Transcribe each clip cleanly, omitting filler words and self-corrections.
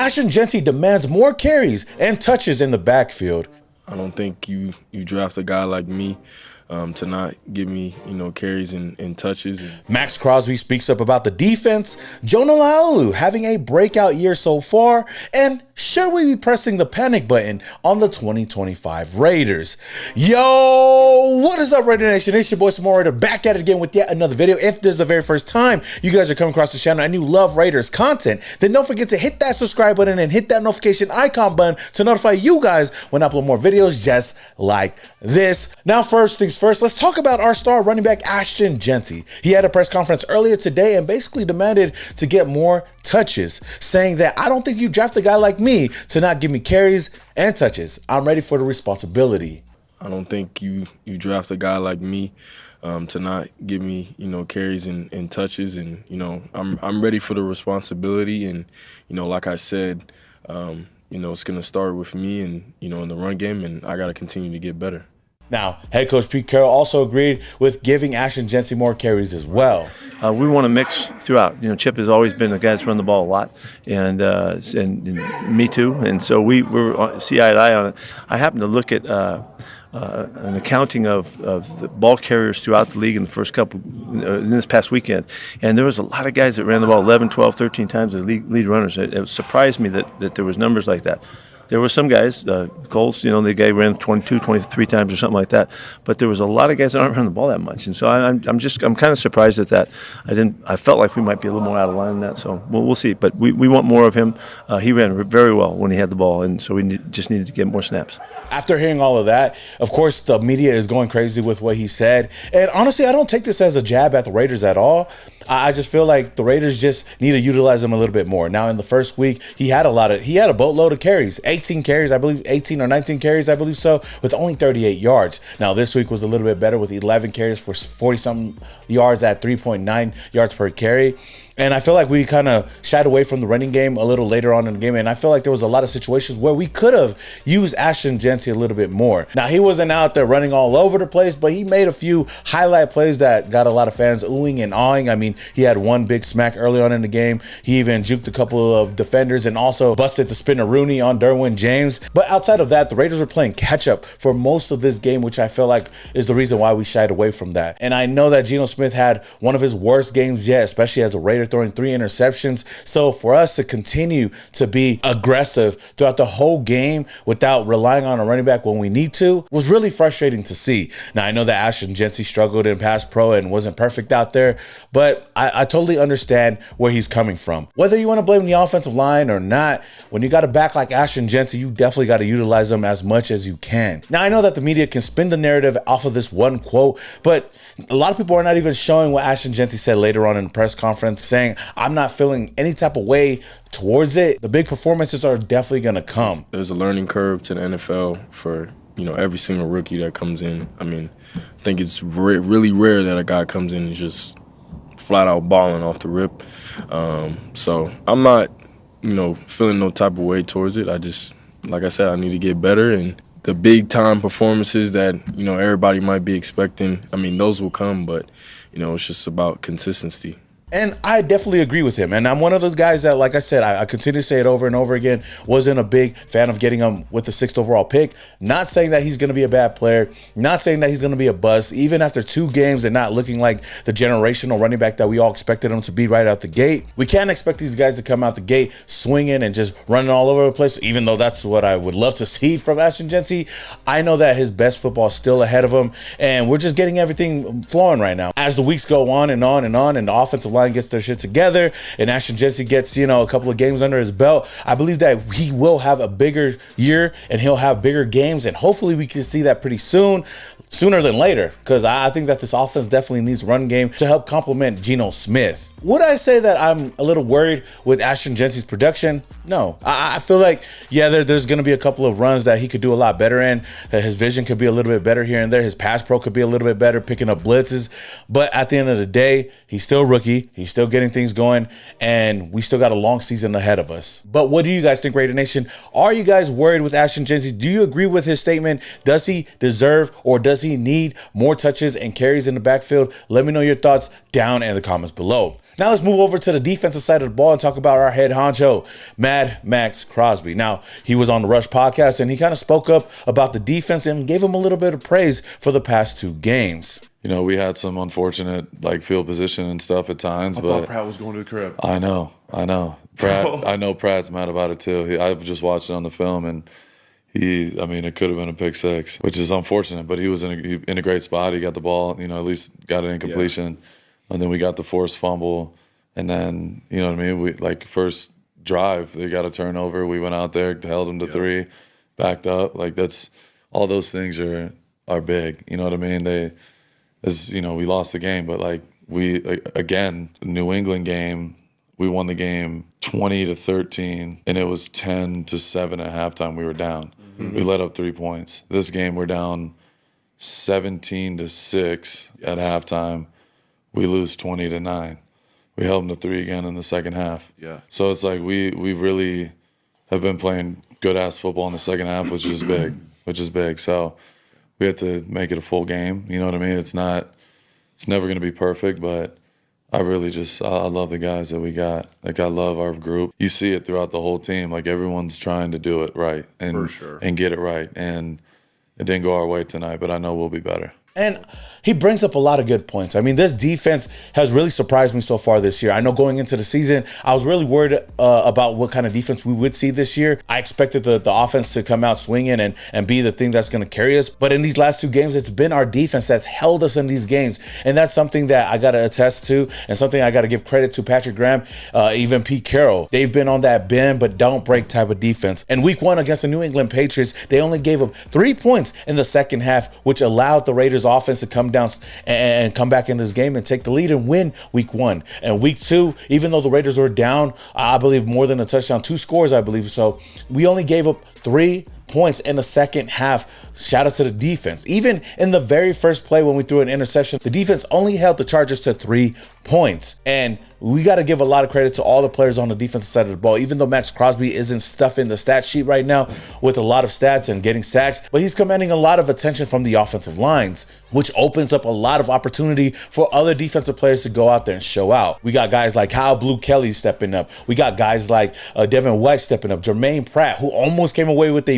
Ashton Jeanty demands more carries and touches in the backfield. I don't think you draft a guy like me to not give me, carries and touches. Max Crosby speaks up about the defense, Jonah Laulu having a breakout year so far, and should we be pressing the panic button on the 2025 Raiders? Yo, what is up, Raidernation? It's your boy Samoa Raider back at it again with yet another video. If this is the very first time you guys are coming across the channel and you love Raiders content, then don't forget to hit that subscribe button and hit that notification icon button to notify you guys when I upload more videos just like this. Now, first things first, let's talk about our star running back Ashton Jeanty. He had a press conference earlier today and basically demanded to get more touches, saying that I don't think you draft a guy like me to not give me carries and touches. I'm ready for the responsibility. I don't think you draft a guy like me to not give me, carries and touches, and I'm ready for the responsibility. And like I said, it's gonna start with me and in the run game, and I got to continue to get better. Now, head coach Pete Carroll also agreed with giving Ashton Jeanty more carries as well. We want to mix throughout. Chip has always been a guy that's run the ball a lot, and me too. And so we're see eye to eye on it. I happened to look at an accounting of the ball carriers throughout the league in the first couple, in this past weekend, and there was a lot of guys that ran the ball 11, 12, 13 times as lead runners. It surprised me that there was numbers like that. There were some guys, Colts, the guy ran 22, 23 times or something like that. But there was a lot of guys that aren't running the ball that much, and so I'm kind of surprised at that. I felt like we might be a little more out of line in that. So we'll see. But we want more of him. He ran very well when he had the ball, and so we just needed to get more snaps. After hearing all of that, of course, the media is going crazy with what he said. And honestly, I don't take this as a jab at the Raiders at all. I just feel like the Raiders just need to utilize him a little bit more. Now, in the first week, he had a boatload of carries, 18 carries, I believe, 18 or 19 carries, I believe so, with only 38 yards. Now, this week was a little bit better with 11 carries for 40-something yards at 3.9 yards per carry. And I feel like we kind of shied away from the running game a little later on in the game. And I feel like there was a lot of situations where we could have used Ashton Jeanty a little bit more. Now, he wasn't out there running all over the place, but he made a few highlight plays that got a lot of fans oohing and awing. I mean, he had one big smack early on in the game. He even juked a couple of defenders and also busted the spinner Rooney on Derwin James. But outside of that, the Raiders were playing catch up for most of this game, which I feel like is the reason why we shied away from that. And I know that Geno Smith had one of his worst games yet, especially as a Raider, throwing 3 interceptions. So for us to continue to be aggressive throughout the whole game without relying on a running back when we need to was really frustrating to see. Now, I know that Ashton Jeanty struggled in pass pro and wasn't perfect out there, but I totally understand where he's coming from. Whether you want to blame the offensive line or not, when you got a back like Ashton Jeanty, you definitely got to utilize them as much as you can. Now, I know that the media can spin the narrative off of this one quote, but a lot of people are not even showing what Ashton Jeanty said later on in the press conference, saying, I'm not feeling any type of way towards it. The big performances are definitely going to come. There's a learning curve to the NFL for, every single rookie that comes in. I mean, I think it's really rare that a guy comes in and just flat out balling off the rip. So I'm not, feeling no type of way towards it. Like I said, I need to get better, and the big time performances that, everybody might be expecting, I mean, those will come, but, it's just about consistency. And I definitely agree with him. And I'm one of those guys that, like I said, I continue to say it over and over again, wasn't a big fan of getting him with the 6th overall pick. Not saying that he's going to be a bad player. Not saying that he's going to be a bust. Even after 2 games and not looking like the generational running back that we all expected him to be right out the gate. We can't expect these guys to come out the gate swinging and just running all over the place, even though that's what I would love to see from Ashton Jeanty. I know that his best football is still ahead of him, and we're just getting everything flowing right now. As the weeks go on and on and on, and the offensive line gets their shit together and Ashton Jeanty gets, a couple of games under his belt, I believe that he will have a bigger year and he'll have bigger games, and hopefully we can see that pretty soon, sooner than later, because I think that this offense definitely needs run game to help complement Geno Smith. Would I say that I'm a little worried with Ashton Jeanty's production? No. I feel like, yeah, there's going to be a couple of runs that he could do a lot better in. His vision could be a little bit better here and there. His pass pro could be a little bit better, picking up blitzes. But at the end of the day, he's still a rookie. He's still getting things going, and we still got a long season ahead of us. But what do you guys think, Raider Nation? Are you guys worried with Ashton Jeanty? Do you agree with his statement? Does he deserve or does he need more touches and carries in the backfield? Let me know your thoughts down in the comments below. Now let's move over to the defensive side of the ball and talk about our head honcho, Mad Max Crosby. Now, he was on the Rush podcast, and he kind of spoke up about the defense and gave him a little bit of praise for the past 2 games. You know, we had some unfortunate field position and stuff at times, I thought Pratt was going to the crib. I know. Pratt, I know Pratt's mad about it too. I've just watched it on the film, and it could have been a pick six, which is unfortunate. But he was in a great spot. He got the ball, at least got it in completion, and then we got the forced fumble, and then we first drive they got a turnover. We went out there, held them to 3, backed up. That's all those things are big. You know what I mean? We lost the game, but again, New England game, we won the game 20-13, and it was 10-7 at halftime. We were down. Mm-hmm. We let up 3 points. This game, we're down 17-6 at halftime. We lose 20-9. We held them to 3 again in the second half. Yeah. So it's we really have been playing good ass football in the second half, which is big. So we had to make it a full game. You know what I mean? It's never going to be perfect, but I really I love the guys that we got. I love our group. You see it throughout the whole team. Everyone's trying to do it right and get it right. And it didn't go our way tonight, but I know we'll be better. And he brings up a lot of good points. This defense has really surprised me so far this year. I know going into the season, I was really worried about what kind of defense we would see this year. I expected the offense to come out swinging and be the thing that's going to carry us. But in these last 2 games, it's been our defense that's held us in these games. And that's something that I got to attest to, and something I got to give credit to Patrick Graham, even Pete Carroll. They've been on that bend but don't break type of defense. And week 1 against the New England Patriots, they only gave up 3 points in the second half, which allowed the Raiders offense to come down and come back into this game and take the lead and win week 1. And week 2, even though the Raiders were down, I believe more than a touchdown, 2 scores, I believe. So we only gave up 3 points in the second half. Shout out to the defense. Even in the very first play when we threw an interception, the defense only held the Chargers to 3 points. And we got to give a lot of credit to all the players on the defensive side of the ball, even though Max Crosby isn't stuffing the stat sheet right now with a lot of stats and getting sacks, but he's commanding a lot of attention from the offensive lines, which opens up a lot of opportunity for other defensive players to go out there and show out. We got guys like Kyle Blue Kelly stepping up. We got guys like Devin White stepping up. Jermaine Pratt, who almost came away with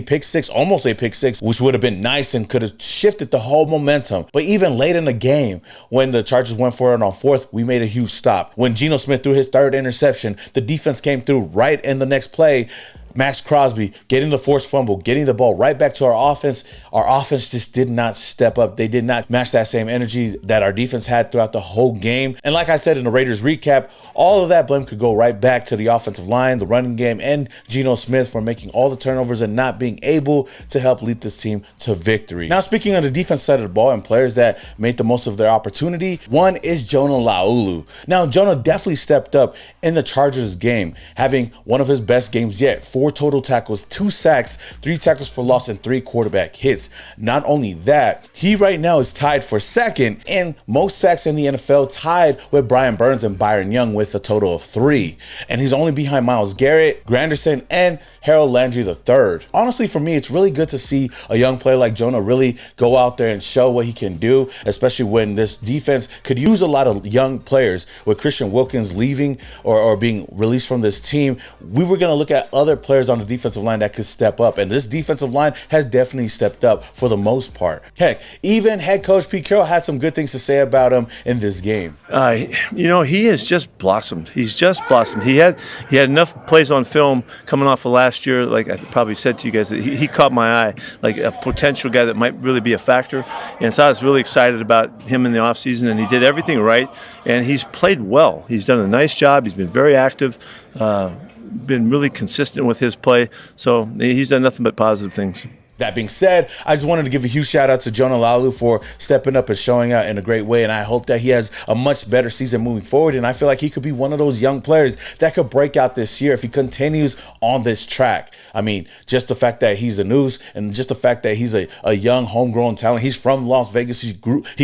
almost a pick six, which would have been nice and could have shifted the whole momentum. But even late in the game, when the Chargers went for it on 4th, we made a huge stop. When Geno Smith threw his 3rd interception, the defense came through right in the next play. Max Crosby getting the forced fumble, getting the ball right back to our offense. Our offense just did not step up. They did not match that same energy that our defense had throughout the whole game. And like I said in the Raiders recap, all of that blame could go right back to the offensive line, the running game, and Geno Smith for making all the turnovers and not being able to help lead this team to victory. Now, speaking of the defense side of the ball and players that made the most of their opportunity, one is Jonah Laulu. Now, Jonah definitely stepped up in the Chargers game, having one of his best games yet. 4 total tackles, 2 sacks, 3 tackles for loss, and 3 quarterback hits. Not only that, he right now is tied for 2nd in most sacks in the NFL, tied with Brian Burns and Byron Young with a total of 3. And he's only behind Myles Garrett, Granderson, and Harold Landry III. Honestly, for me, it's really good to see a young player like Jonah really go out there and show what he can do, especially when this defense could use a lot of young players. With Christian Wilkins leaving or being released from this team, we were going to look at other players on the defensive line that could step up, and this defensive line has definitely stepped up for the most part. Heck, even head coach Pete Carroll had some good things to say about him in this game. He has just blossomed. He's just blossomed. He had enough plays on film coming off of last year, like I probably said to you guys, that he caught my eye, like a potential guy that might really be a factor. And so I was really excited about him in the offseason, and he did everything right, and he's played well. He's done a nice job. He's been very active. Been really consistent with his play, so he's done nothing but positive things. That being said, I just wanted to give a huge shout out to Jonah Laulu for stepping up and showing out in a great way. And I hope that he has a much better season moving forward. And I feel like he could be one of those young players that could break out this year if he continues on this track. I mean, just the fact that he's a News and just the fact that he's a young homegrown talent. He's from Las Vegas. He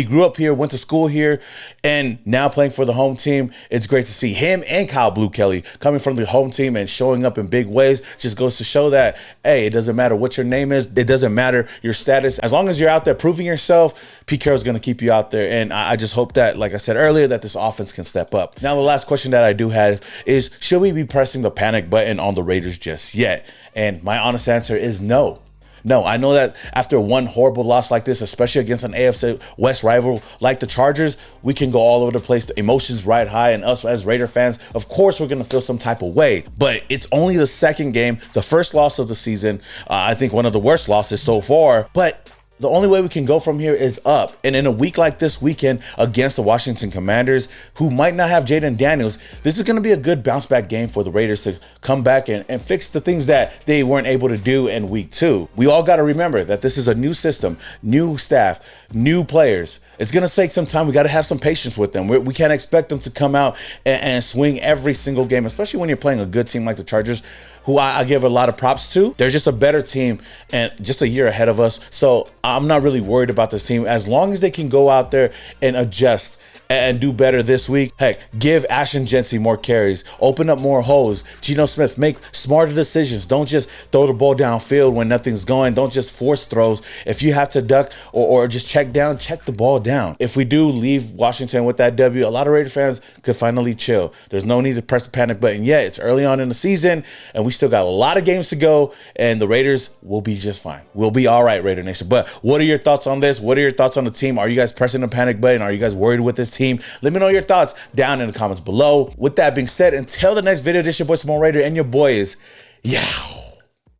grew up here, went to school here, and now playing for the home team. It's great to see him and Kyle Blue Kelly coming from the home team and showing up in big ways. Just goes to show that, hey, it doesn't matter what your name is. It doesn't matter your status. As long as you're out there proving yourself, Pete Carroll's going to keep you out there. And I just hope that, like I said earlier, that this offense can step up. Now, the last question that I do have is, should we be pressing the panic button on the Raiders just yet? And my honest answer is no. No, I know that after one horrible loss like this, especially against an AFC West rival like the Chargers, we can go all over the place. The emotions ride high, and us as Raider fans, of course, we're going to feel some type of way. But it's only the second game, the first loss of the season. I think one of the worst losses so far. But the only way we can go from here is up. And in a week like this weekend against the Washington Commanders, who might not have Jaden Daniels, this is going to be a good bounce back game for the Raiders to come back and fix the things that they weren't able to do in week 2. We all got to remember that this is a new system, new staff, new players. It's going to take some time. We got to have some patience with them. We can't expect them to come out and swing every single game, especially when you're playing a good team like the Chargers, who I give a lot of props to. They're just a better team and just a year ahead of us. So I'm not really worried about this team. As long as they can go out there and adjust and do better this week. Heck, give Ashton Jeanty more carries, open up more holes. Geno Smith, make smarter decisions. Don't just throw the ball downfield when nothing's going. Don't just force throws. If you have to duck or just check down, check the ball down. If we do leave Washington with that W, a lot of Raider fans could finally chill. There's no need to press the panic button yet. It's early on in the season, and we still got a lot of games to go, and the Raiders will be just fine. We'll be all right, Raider Nation. But what are your thoughts on this? What are your thoughts on the team? Are you guys pressing the panic button? Are you guys worried with this team? Let me know your thoughts down in the comments below. With that being said, until the next video, this is your boy Simone Raider, and your boy is Yow.